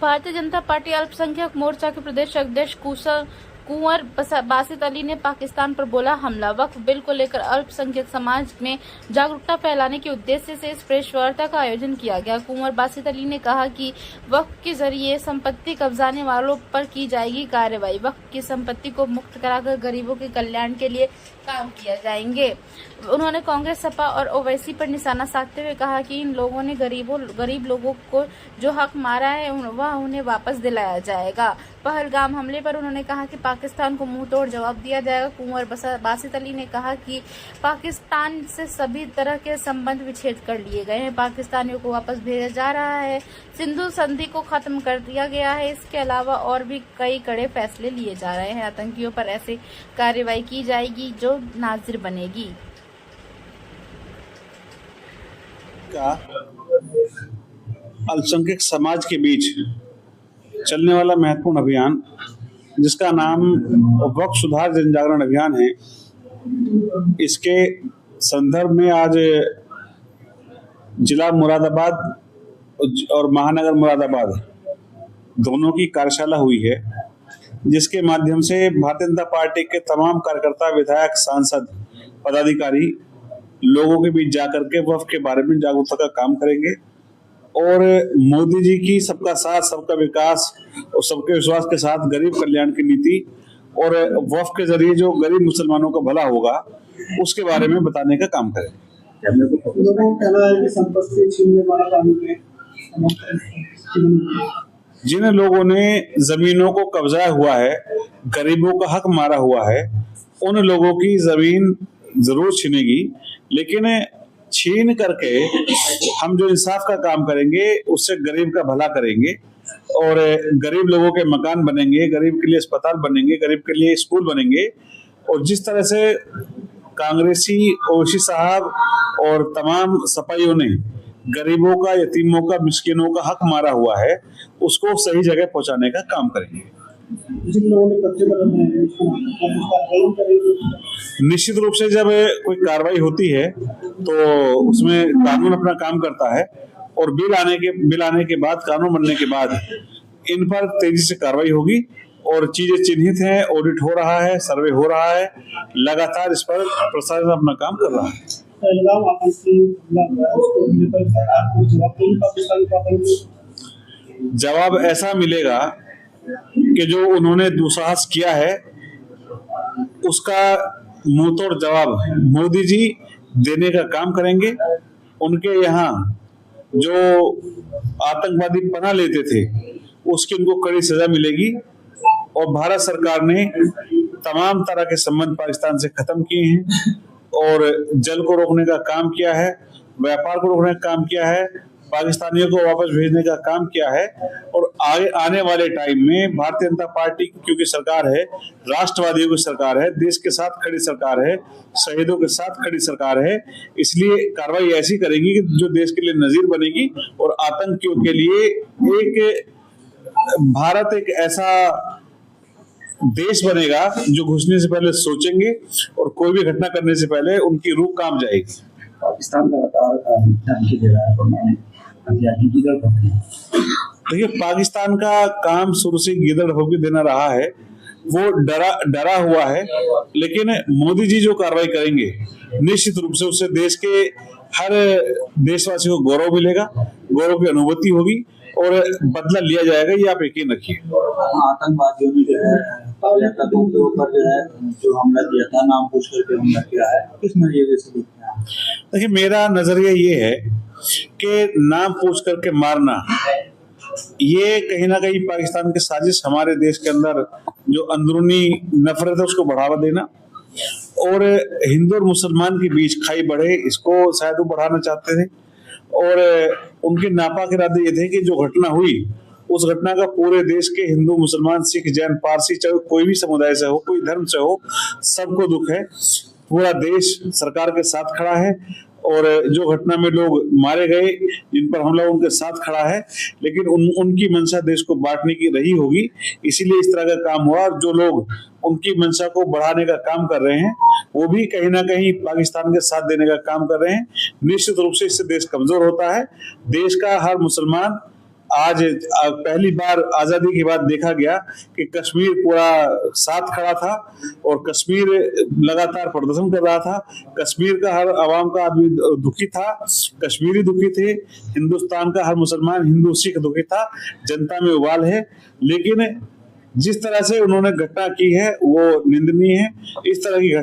Bharatiya Janata party अल्पसंख्यक मोर्चा के प्रदेश अध्यक्ष कुंवर बासित अली ने पाकिस्तान पर बोला हमला। वक्फ बिल को लेकर अल्पसंख्यक समाज में जागरूकता फैलाने के उद्देश्य से इस प्रेस वार्ता का आयोजन किया गया। कुंवर बासित अली ने कहा कि वक्फ के जरिए संपत्ति कब्जाने वालों पर की जाएगी कार्रवाई। वक्फ की संपत्ति को मुक्त कराकर गरीबों के कल्याण के लिए काम किया जाएंगे। उन्होंने कांग्रेस, सपा और ओवैसी पर निशाना साधते हुए कहा कि इन लोगों ने गरीब लोगों को जो हक मारा है वह उन्हें वापस दिलाया जाएगा। पहलगाम हमले पर उन्होंने कहा कि पाकिस्तान को मुंह तोड़ जवाब दिया जाएगा। कुंवर बासित अली ने कहा कि पाकिस्तान से सभी तरह के संबंध विच्छेद कर लिए गए हैं। पाकिस्तानियों को वापस भेजा जा रहा है। सिंधु संधि को खत्म कर दिया गया है। इसके अलावा और भी कई कड़े फैसले लिए जा रहे हैं। आतंकियों पर ऐसी कार्रवाई की जाएगी जो नाजिर बनेगी। अल्पसंख्यक समाज के बीच चलने वाला महत्वपूर्ण अभियान जिसका नाम वक्फ सुधार जन जागरण अभियान है, इसके संदर्भ में आज जिला मुरादाबाद और महानगर मुरादाबाद दोनों की कार्यशाला हुई है, जिसके माध्यम से भारतीय जनता पार्टी के तमाम कार्यकर्ता, विधायक, सांसद, पदाधिकारी लोगों के बीच जाकर के वक्फ के बारे में जागरूकता का काम करेंगे और मोदी जी की सबका साथ, सबका विकास और सबके विश्वास के साथ गरीब कल्याण की नीति और वक्फ के जरिए जो गरीब मुसलमानों का भला होगा उसके बारे में बताने का काम करेंगे। लोगों का कहना है कि संपत्ति छीनने वाला कानून है। जिन लोगों ने जमीनों को कब्जा हुआ है, गरीबों का हक मारा हुआ है, उन लोगों की जमीन जरूर छीनेगी, लेकिन छीन करके हम जो इंसाफ का काम करेंगे उससे गरीब का भला करेंगे और गरीब लोगों के मकान बनेंगे, गरीब के लिए अस्पताल बनेंगे, गरीब के लिए स्कूल बनेंगे। और जिस तरह से कांग्रेसी ओवैसी साहब और तमाम सपाइयों ने गरीबों का, यतीमों का, मिस्किनों का हक मारा हुआ है, उसको सही जगह पहुंचाने का काम करेंगे। जिन लोगों ने कब्जे कर रखे हैं निश्चित रूप से जब कोई कार्रवाई होती है तो उसमें कानून अपना काम करता है और बिल आने के बाद, कानून बनने के बाद इन पर तेजी से कार्रवाई होगी और चीजें चिन्हित हैं, ऑडिट हो रहा है, सर्वे हो रहा है, लगातार इस पर प्रशासन अपना काम कर रहा है। जवाब ऐसा मिलेगा कि जो उन्होंने दुस्साहस किया है उसका मुंहतोड़ जवाब मोदी जी देने का काम करेंगे। उनके यहाँ जो आतंकवादी पनाह लेते थे उसकी उनको कड़ी सजा मिलेगी और भारत सरकार ने तमाम तरह के संबंध पाकिस्तान से खत्म किए हैं और जल को रोकने का काम किया है, व्यापार को रोकने का काम किया है, पाकिस्तानियों को वापस भेजने का काम किया है। और आगे आने वाले टाइम में भारतीय जनता पार्टी क्योंकि सरकार है, राष्ट्रवादियों की सरकार है, देश के साथ खड़ी सरकार है, शहीदों के साथ खड़ी सरकार है, इसलिए कार्रवाई ऐसी करेगी कि जो देश के लिए नजीर बनेगी और आतंकियों के लिए एक भारत एक ऐसा देश बनेगा जो घुसने से पहले सोचेंगे और कोई भी घटना करने से पहले उनकी रूह कांप जाएगी। पाकिस्तान धमकी दे रहा है, देखिए, पाकिस्तान का काम शुरू से गिदड़ होगी देना रहा है, वो डरा हुआ है, लेकिन मोदी जी जो कार्रवाई करेंगे निश्चित रूप से उससे देश के हर देशवासी को गौरव मिलेगा, गौरव की अनुभूति होगी और बदला लिया जाएगा, ये आप यकीन रखिए। आतंकवादियों ने जो है के ऊपर जो हमला किया था, नाम पूछ करके हमला किया है, किस नजरिए से देखते हैं? देखिए, मेरा नजरिया ये है कि नाम पूछ करके मारना ये कहीं ना कहीं पाकिस्तान की साजिश, हमारे देश के अंदर जो अंदरूनी नफरत है उसको बढ़ावा देना और हिंदू और मुसलमान के बीच खाई बढ़े, इसको शायद वो बढ़ाना चाहते थे। और उनके नापाक इरादे ये थे कि जो घटना हुई उस घटना का पूरे देश के हिंदू, मुसलमान, सिख, जैन, पारसी, चाहे कोई भी समुदाय से हो, कोई धर्म से हो, सबको दुख है। पूरा देश सरकार के साथ खड़ा है और जो घटना में लोग मारे गए, जिन पर हमला, उनके साथ खड़ा है, लेकिन उनकी मंशा देश को बांटने की रही होगी, इसीलिए इस तरह का काम हुआ। और जो लोग उनकी मंशा को बढ़ाने का काम कर रहे हैं वो भी कहीं ना कहीं पाकिस्तान के साथ देने का काम कर रहे हैं। निश्चित रूप से इससे देश कमजोर होता है। देश का हर मुसलमान आज पहली बार आजादी के बाद देखा गया कि कश्मीर पूरा साथ खड़ा था और कश्मीर लगातार प्रदर्शन कर रहा था। कश्मीर का हर आवाम का आदमी दुखी था, कश्मीरी दुखी थे, हिंदुस्तान का हर मुसलमान हिंदू सिख दुखी था, जनता में उबाल है। लेकिन जिस तरह से उन्होंने घटना की है वो निंदनीय है। इस तरह की